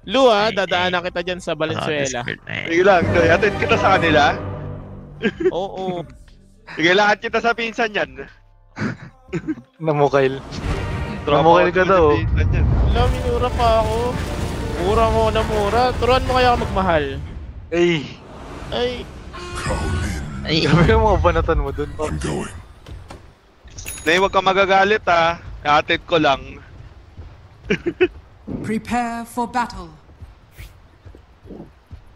Lu dadaanan kita dyan sa Valenzuela. Sige lang, atid kita sa kanila. Oo. Sige, lakad kita sa pinsan yan. Namukail. Namukail ka daw. Wala, minura pa ako. Mura mo na mura. Turuan mo kaya ako magmahal. Ay. Ay. Grabe yung mga banatan mo dun. Nay, huwag ka magagalit ha. Atid ko lang. Prepare for battle.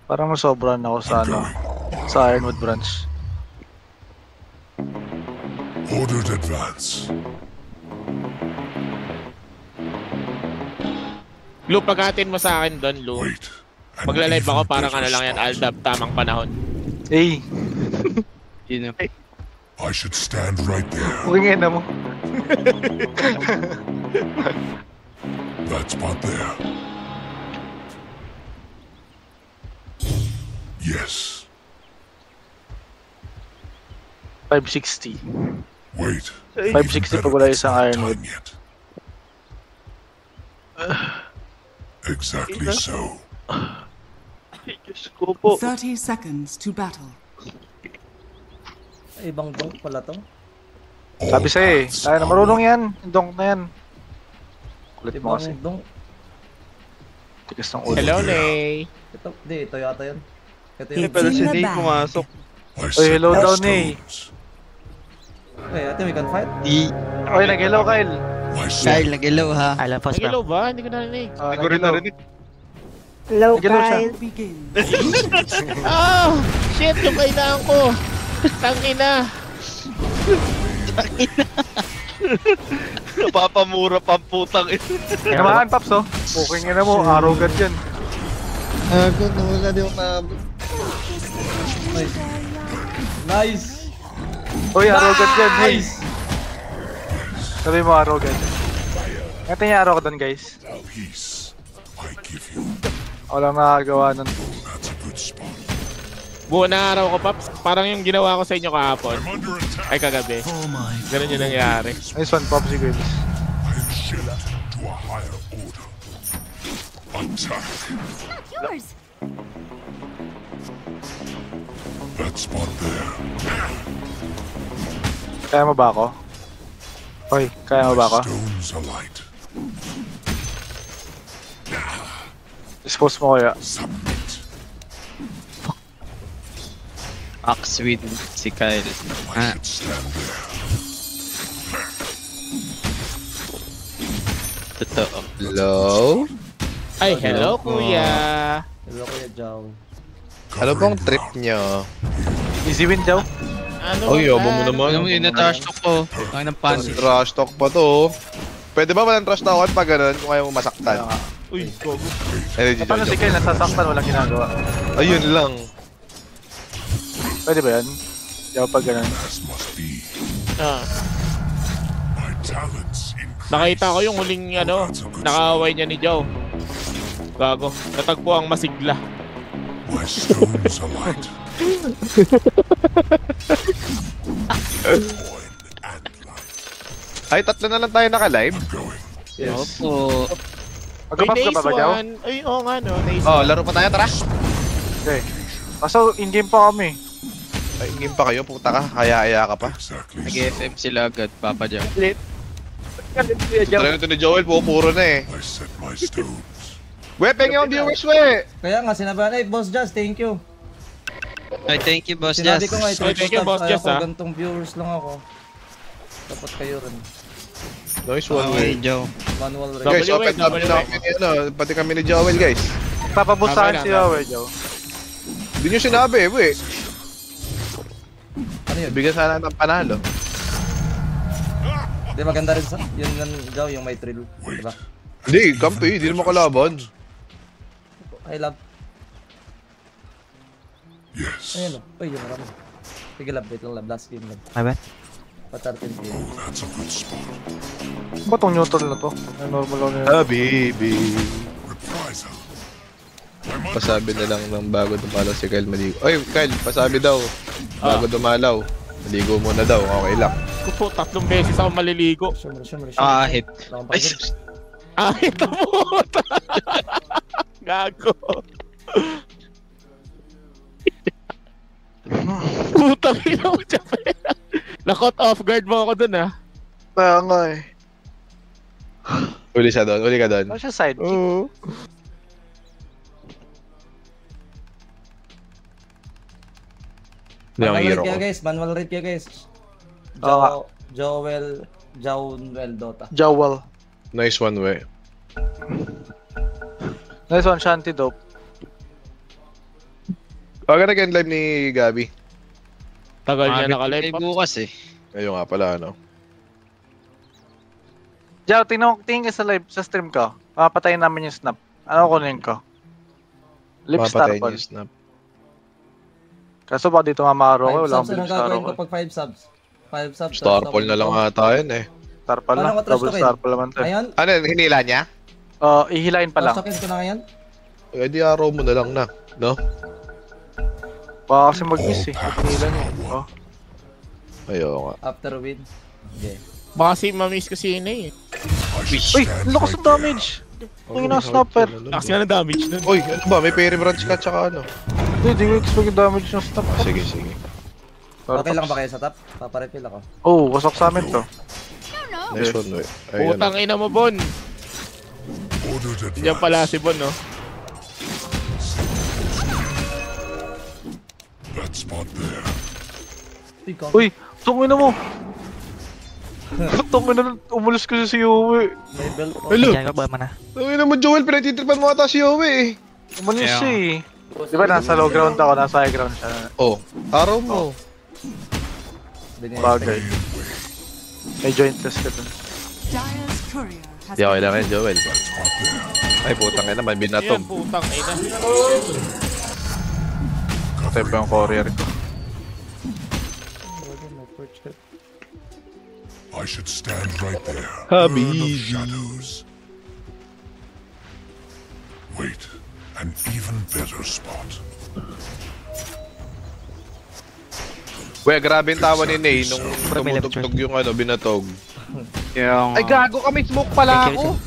Parang masobran ako sa ano. Sa Ironwood branch. Ordered advance. Lu, paghatin mo sa akin doon, Lu. Magla-live ako parang ano lang yan, Aldab, tamang panahon. Ay. I should stand right there. Huwag na mo. That spot there. Yes. 560. Wait. 560 pag wala isang Ironwood. Exactly so. 30 seconds to battle. Ibang donk pala to. Sabi sa'yo eh. Ay, marunong yan. Yung donk na yan. Kulit mo kasi. Ibang donk. Tigas ng ulo. Hello, Nay. Ito yata yun. Ito Hindi yun. pala si Nate pumasok. Oy, hello daw Nay. Hey, ate, we can fight? Oy, nag-hello Kyle. Kyle, nag-hello ha. Nag-hello ba? Hindi ko narinig. Hindi ko rin narinig. Hello, Nag-hello siya. Kyle. Begin. Ah! Shit! Yung kailangan ko! Tangina! Napapamura pang putang ito. Namaan, Paps, oh. Booking na mo. Arrogant yan. Ako, nawala di ako naabot. Nice! Uy, arrogant yan. Hey. Sabi mo, arrogant. Ito yung arrow ko doon, guys. Peace. I give you. Walang nakagawa nun. That's a good spot. Buo na araw ko, Paps. Parang yung ginawa ko sa inyo kahapon. I'm under attack. Ay, kagabi. Ganun yung nangyari. Nice one, Popsy Girls. I am shifted to a higher order. Attack. Yours. That spot there. Kaya mo ba ako? Hoy, kaya mo ba ako? Stones alight. Dispose mo kaya. Submit. Max with si Kyle. I should stand there. Totoo. Hello? Ay, hello, kuya. Hello, Kuya Jow. Ano bang trip nyo? Easy win daw. Ano Ay, yabang mo naman. Yung trash talk ko. Ang ng pansit. Trash talk pa to. Pwede ba walang trash talk pag ganun kung ayaw mo masaktan? Uy, gogo. Energy Paano si Kyle nasasaktan, walang ginagawa? Ayun lang. Pwede ba yan? Hindi ako pag ganun. As must be. Ah. My talents increase. Nakita ko yung huling ano, nakaaway niya ni Joe. Gago. Natagpo ang masigla. My stones alight. Ay, tatlo na lang tayo naka-live? Yes. Opo. Magkapap ka pa ba, Jow? Ay, oo nga no. Nice Oh, one. laro pa tayo, tara. Okay. Kaso, in-game pa kami. Ay, game pa kayo, puta ka. Kaya-aya ka pa. Exactly. Nag-FM sila agad, Papa Jam. Try nito ni Joel, puro na eh. I set my stones. We, pengi ang viewers, we! Kaya nga, sinabi na, Boss Jazz, thank you. Ay, thank you, Boss Sinabi Jazz. ko nga, Ay, thank you, Boss Jazz, ako, ah. gantong viewers lang ako. Dapat kayo rin. Nice one, Okay, we. Joe. Manual rin. Guys, WA, open up na kami ni, ano, pati kami ni Joel, guys. Papabustahan Okay si lang. Yower, Jow. Hindi nyo sinabi, we. Ano yun? Bigyan sana ng panalo. Di maganda rin sa, yun Jow, yung may thrill. Diba? Hindi, kampi, hindi naman kalaban. I love. Yes. Ayun o. Uy, yun marami. Sige lab, wait lang lab. Last game lab. Ay ba? Patartin ko yun. That's a good spot. Ba't tong neutral na to? Ay, normal lang yun. Ah, baby. Reprisal. Pasabi na lang ng bago dumalaw si Kyle maligo. Ay, Kyle, pasabi daw. Bago dumalaw. Maligo muna daw, okay lang. Ko po, 3 beses ako maliligo. Siyempre. Ah, hit. Wala akong Ay, pagod. Ah, ito po. Gago. Putang ina mo, Chapel. Na-caught off guard mo ako dun, ah. Kaya nga eh. Uli siya doon, uli ka doon. Ano siya side kick? Oo. Hindi ang Manual hero rate ko. kayo guys, manual rate kayo guys. Oo. Jownwell Dota. Jowl. Nice one, we. Nice one, Shanty dope. Pagka nag-end live ni Gabi. Tagal niya nakalive. Ay, bukas eh. Ayun nga pala, ano. Jow, tingin ka sa live, sa stream ko. Papatayin namin yung snap. Ano kunin ko? Lip star Mapatayin ball. yung snap. Kaso ba dito mamaro ko? 5 Wala subs akong ang lip star gagawin ko ball. pag 5 subs. 5 subs. Starfall na lang ata yun eh. Star pa lang. Paano ko trash Double talkin? star pa naman to. Ngayon, Ano, hinila niya? Ihilain pa lang. token ko na ngayon. Eh, di araw mo na lang na. No? Baka kasi mag-miss eh. Hinila niya. Oh. Ayaw nga. After win. Okay. Baka si mamiss ko si Ine, eh. Uy! Lakas ng damage! Ang ina snapper. Lakas nga ng damage nun. Uy, ano ba? May peri branch ka tsaka ano? Hindi ko expect yung damage ng snap. Sige, sige. Okay lang ba kayo sa top? Paparefill ako. Oh, wasak sa amin to. Nice one, we. Ayun. Putang ina mo, Bon. Ordered Diyan pala si Bon, no? that spot there. Uy! Tungin na mo! Tungin na, umulis ko si Yowie. Level ko. Hello! Tungin naman, Joel. Pinatitripan mo ata si Yowie eh. Umalis siya eh. Di ba nasa low ground ako, nasa high ground siya. Oh, araw mo. Bagay. May jointless ka dun. Dire's courier has Di ako kailangan, Joel. Ay, putang ina, may Ayan, binatog. putang ina. Patay pa yung courier ko. I should stand right there. Habibi. Burn of shadows. Wait, an even better spot. We, grabe yung tawa ni Ney nung tumutugtog yung ano, binatog. Yung... Ay, gago kami, smoke pala ako.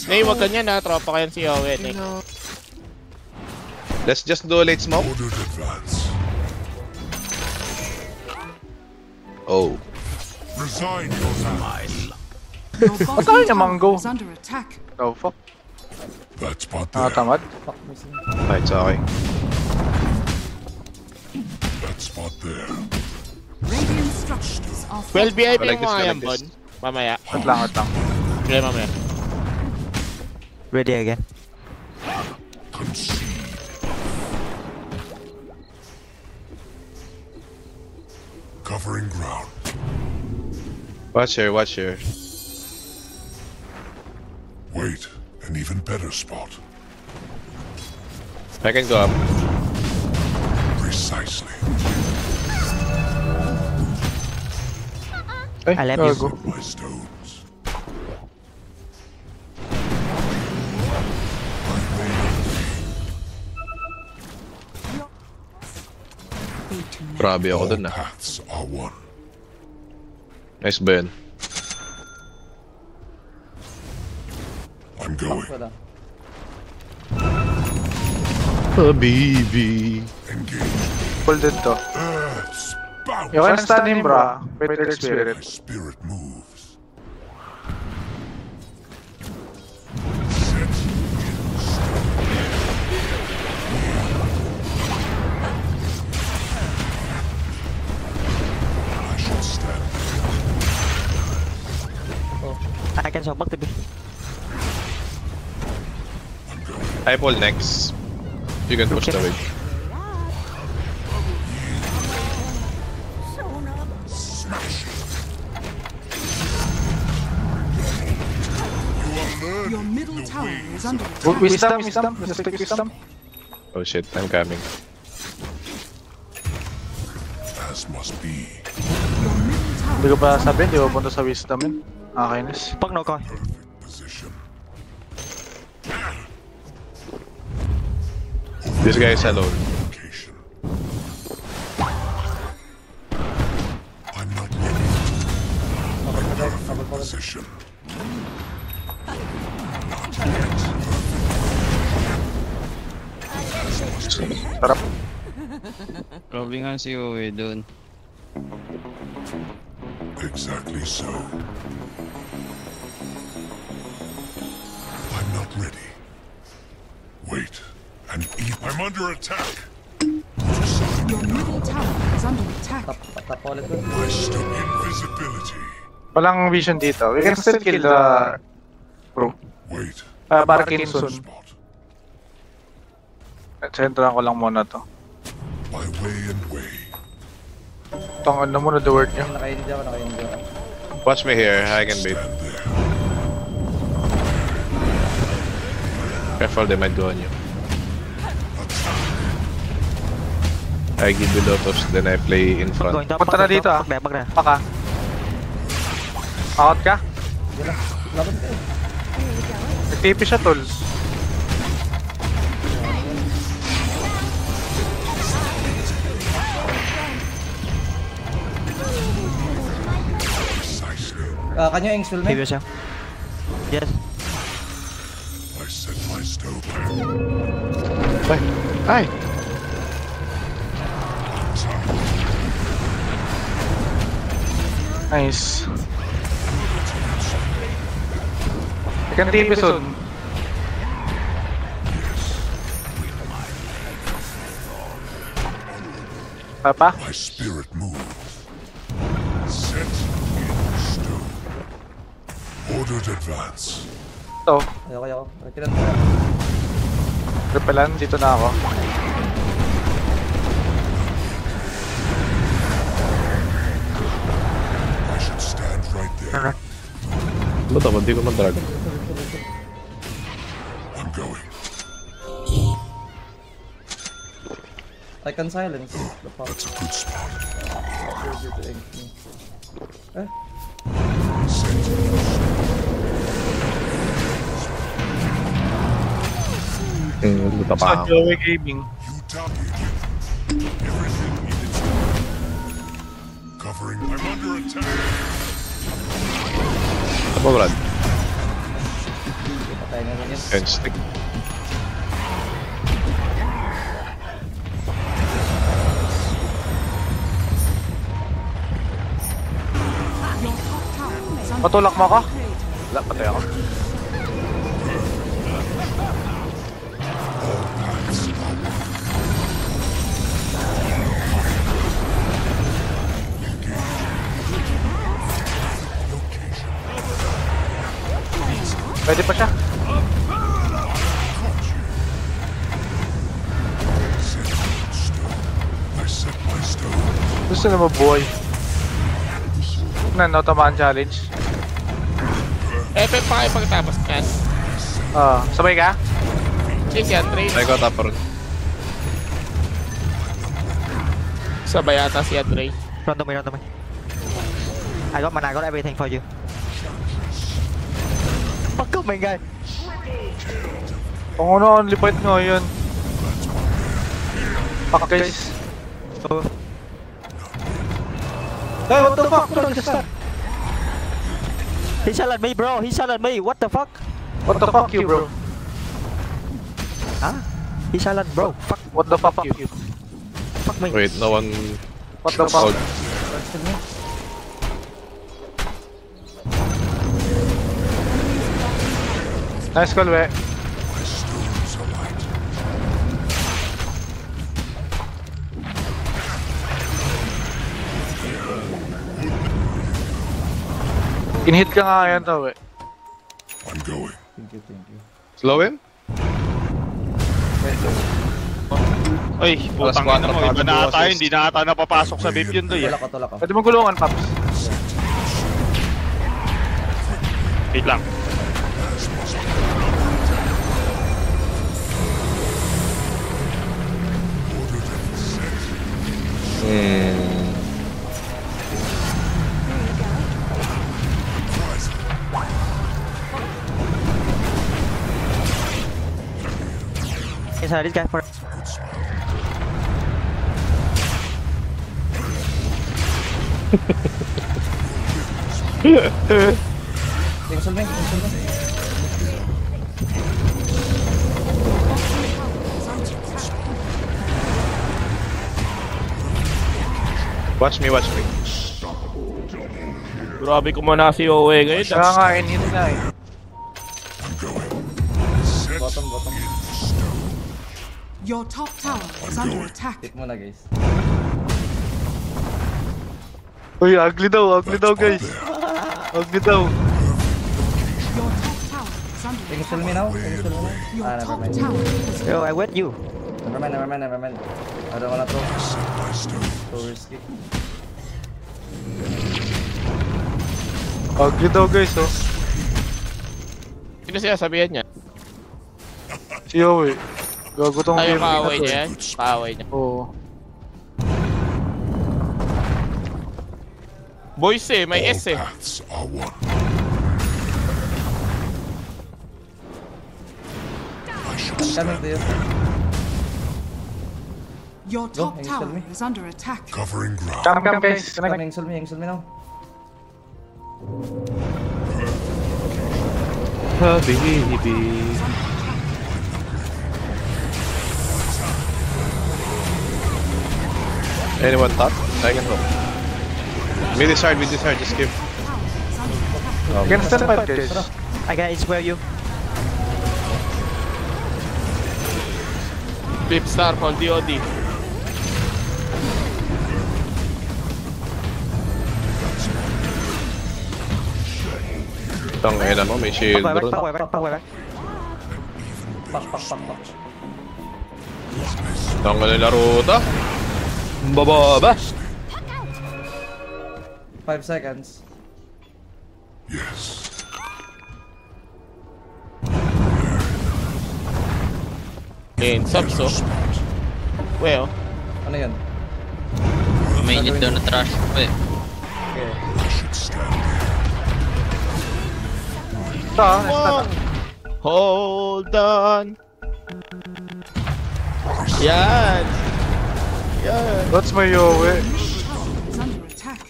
Nay, wag ganyan, ha. Tropa kayan si Owen, eh. Let's just do a late smoke. Ordered advance. Oh. Resign yourself. your Patay bottom niya, Mango. tower is under attack. Oh, fuck. That spot there. Nakatamad. Ay, it's okay. That spot there. Radiant structures are 12 VIP I like mo this, I nga like yan, Bon. this. Mamaya. Wait lang, wait lang. Okay, mamaya. Ready again. Concede. Covering ground. Watch here, watch here. Wait, an even better spot. I can go up. Precisely. Ay, I love you. gago. My stones. Grabe ako All dun ah. paths are one. Nice ba yun? I'm going. Wala. Habibi. Engage. Pull din to. Spout. You can stand him, bro. With the spirit. My spirit moves. Set in stone. I should stand I can sock back to be. I pull next. You can push the wave. Your middle tower is under attack. Wisdom. Just take wisdom. Oh shit, I'm coming. as must be. Hindi ko pa sabihin, di ba punta sa wisdom yun? Nakakainis. Pag no ko. Perfect position. This guy is alone. Location. I'm not ready. Perfect position. Not yet. Perfect Sarap. Grabe nga si Uwe dun. Exactly so. I'm not ready. Wait, and eat. I'm under attack. Your middle tower is under attack. Tap ulit dun. My invisibility. Walang vision dito. We can still kill the bro. Wait. Barakinson. Spot. Sentrohan ko lang muna to. My way and way. Tong ano muna the word niya. Nakainid ako. Watch me here, I can bait. Stand there. Careful, they might go on you. I give you lotus, then I play in front. Going top. Punta na dito ah. Back na. Paka. Out ka? Yan lang. Laban kayo. Nag-TP siya tol. Kanyo yung Engstall, Give mate? yourself. Yes. I set my stove. Ay! Nice. I can TP soon. Papa? My spirit moves. Set in stone. Ordered advance. Ito. Ayoko. Kilan mo. Repelan, dito na ako. I should stand right there. Ba't ako? Hindi ko man-dragon. I'm going. I can silence. The fuck. That's a good spot. Eh? Luta pa Sa ako. Joey Gaming. You target. Everything in its place. Covering. I'm under attack. Ano ba, Brad? Patay na lang yun. Fence stick. Your top tower is under Patulak mo ako? attack. Wala, patay ako. Pwede pa siya. I set my stone. Gusto na mabuhay. Na, tamaan challenge. Epe pa kayo pagtapos yan. Sabay ka? Chase yan, trade. Ay ko, tapper. Sabay ata si Andre. Run to me. I got everything for you. Fuck oh my god. Kung ano, only point nga yun. Fuck guys. Oh. Hey, what the fuck? He shot at me, bro. He shot at me. What the fuck? What the fuck you, bro? Huh? He shot at bro. Fuck. What the fuck you? Fuck me. Wait, no one... What the fuck? Nice call, we. My stones alight. In-hit ka nga yan to, we. I'm going. Thank you. Slow him? Ay, putang ina mo. Iba na ata yun. Hindi na ata napapasok sa vape yun doy. Tulak ko. Pwede mo gulungan, Paps. Wait lang. Inside this guy for. Engstall, mate. Watch me, watch me. Grabe ko muna si Owe ngayon. Kaya nga, inhit na eh. Bottom, bottom. Your top tower is under attack. Hit mo na guys. Uy, ugly daw guys. Ugly daw. Your top tower is under Can you attack. kill me now? Can you kill me now? Your Ah, never top mind. tower is Yo, I wet you. Never mind. I don't wanna throw. So risky. Ugly daw guys, oh. Sino siya sabihan niya? Si Owe. Gago tong Tayo game na kaaway to, niya eh. yan? Kaaway niya. Oo. Boys eh, may S eh. Paths are one. I shall Coming stand to you. Your top can you tower kill me? is under attack. covering ground. Come guys. Connect. Cancel me now. Anyone top? I can go. Mid is hard, just give. Can stand fight guys. I can spare you. Flip star, hold DOD. Tang ina mo, may shield Back, ron. back. Pak. Tang ina laro ta. Bababa. 5 seconds. Yes. Lane subs oh. Well, Ano yun? Mainit daw na trash. Okay. I should stand Ito, stand. hold on. Yan. Yan. That's my Owe. Is under attack.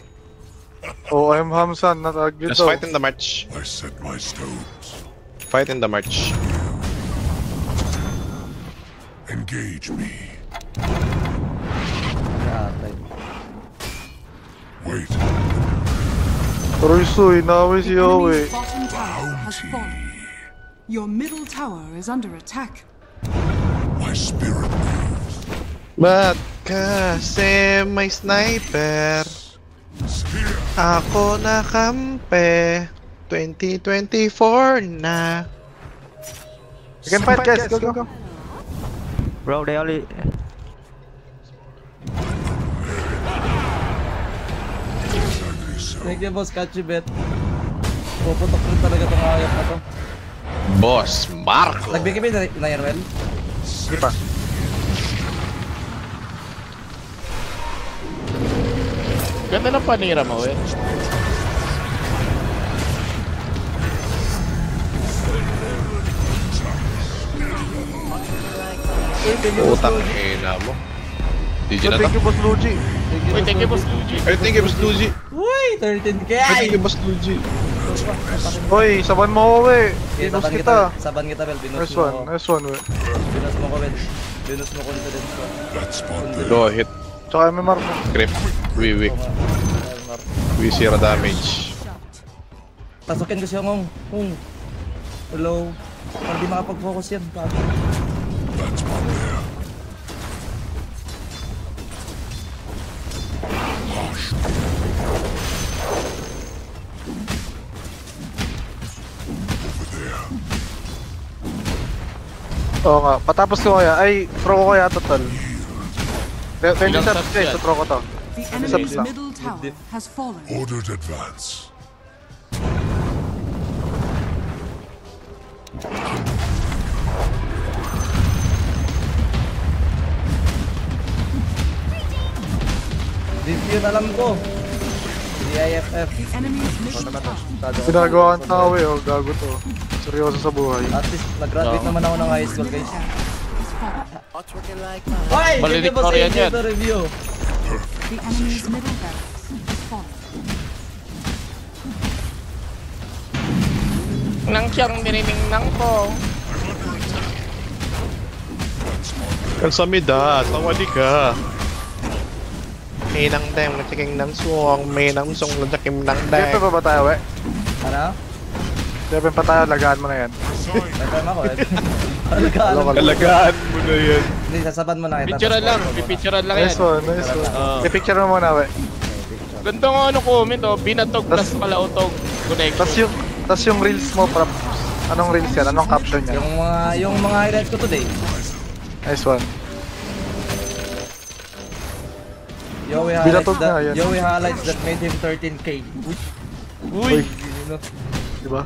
Oh, I'm Hamsan, not ugly Let's daw. fight in the march. I set my stones. Fight in the march. Engage me. Wait. Ruiso, inaway si The Owe. enemy's bottom tower has fallen. Your middle tower is under attack. My spirit moves. Ba't kasi may sniper? Spear. Ako nakampe. 2024 na. You can fight guys, go. Bro, they only. Thank you, boss. Catch you, bet. Puputok rin talaga itong ayap na to. Boss Marco. Nagbigay ba na Yarwell? Sige pa. Ganda ng panira mo eh. Utang ina mo. GG na Thank to. you, Boss Luigi. Uy, thank you boss Luigi. I think it was Luigi. Uy! 13k! I think it was Luigi. Hoy, saban mo Owe. Okay, Binus saban kita. Saban kita, Bel. Binus Nice mo one, ako. nice one, we. Binus mo ko, Bel. Binus mo confidence ko. That spot there. Go hit. Tsaka may mark mo. Grip. We weak. We zero damage. Pasukin ko si Hongong. Hello. Para di makapag-focus yan. Bago. That spot there. Over there. Oo nga, patapos ko kaya. Ay, pro ko kaya total. 20 Ilang subs subs guys, yan? so pro ko to. The Subs enemy's lang. middle tower has fallen. Ordered advance. This yun alam ko. DIFF. The enemy's middle tower. Ginagawa ang tao eh, oh, gago to. Seryoso sa buhay. At least, nag-graduate naman ako ng high school, guys. Is fallen. Hoy! Valedictorian yan. Ito review. The enemy's middle barracks is fallen. Nang siyang nirining nang ko. Kansamida, tawali ka. May nang dem, nagsiking ng suwang, may nang song, nagsiking ng Siyempre pa ba tayo, we? Ano? Siyempre pa tayo, lagaan mo na yan. Nagpama ko eh. Alagaan mo. Alagaan mo na yan. Hindi, sasaban mo na kita. Picturean lang, pipicturean lang yan. Nice one, nice one. Oo. I-picture mo muna, we. Ganda nga ano comment oh, binatog plus palautog connection. Tas yung reels mo, prop. Anong reels yan? Anong caption yan? Yung mga highlights ko today. Nice one. Yowie Binatog highlights na, that, yan. Yowie highlights that made him 13k. Uy, Diba?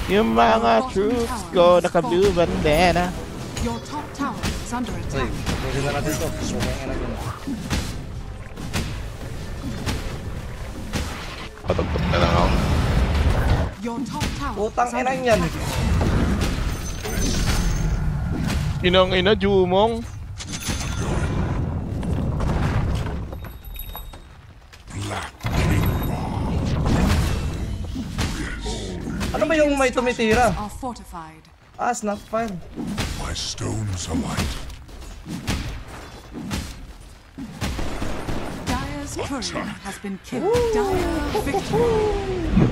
yung mga troops ko naka-blue bandana. Your top tower is under Uy, attack. pwede na natin to. Okay nga na yun. Patagpag na lang ako. Your top tower Putang is ina under yan. Inang ina, Jumong. Ano ba yung may tumitira? are fortified. Ah, snap fire. My stones alight. Dire's courier has been killed. Dire victory.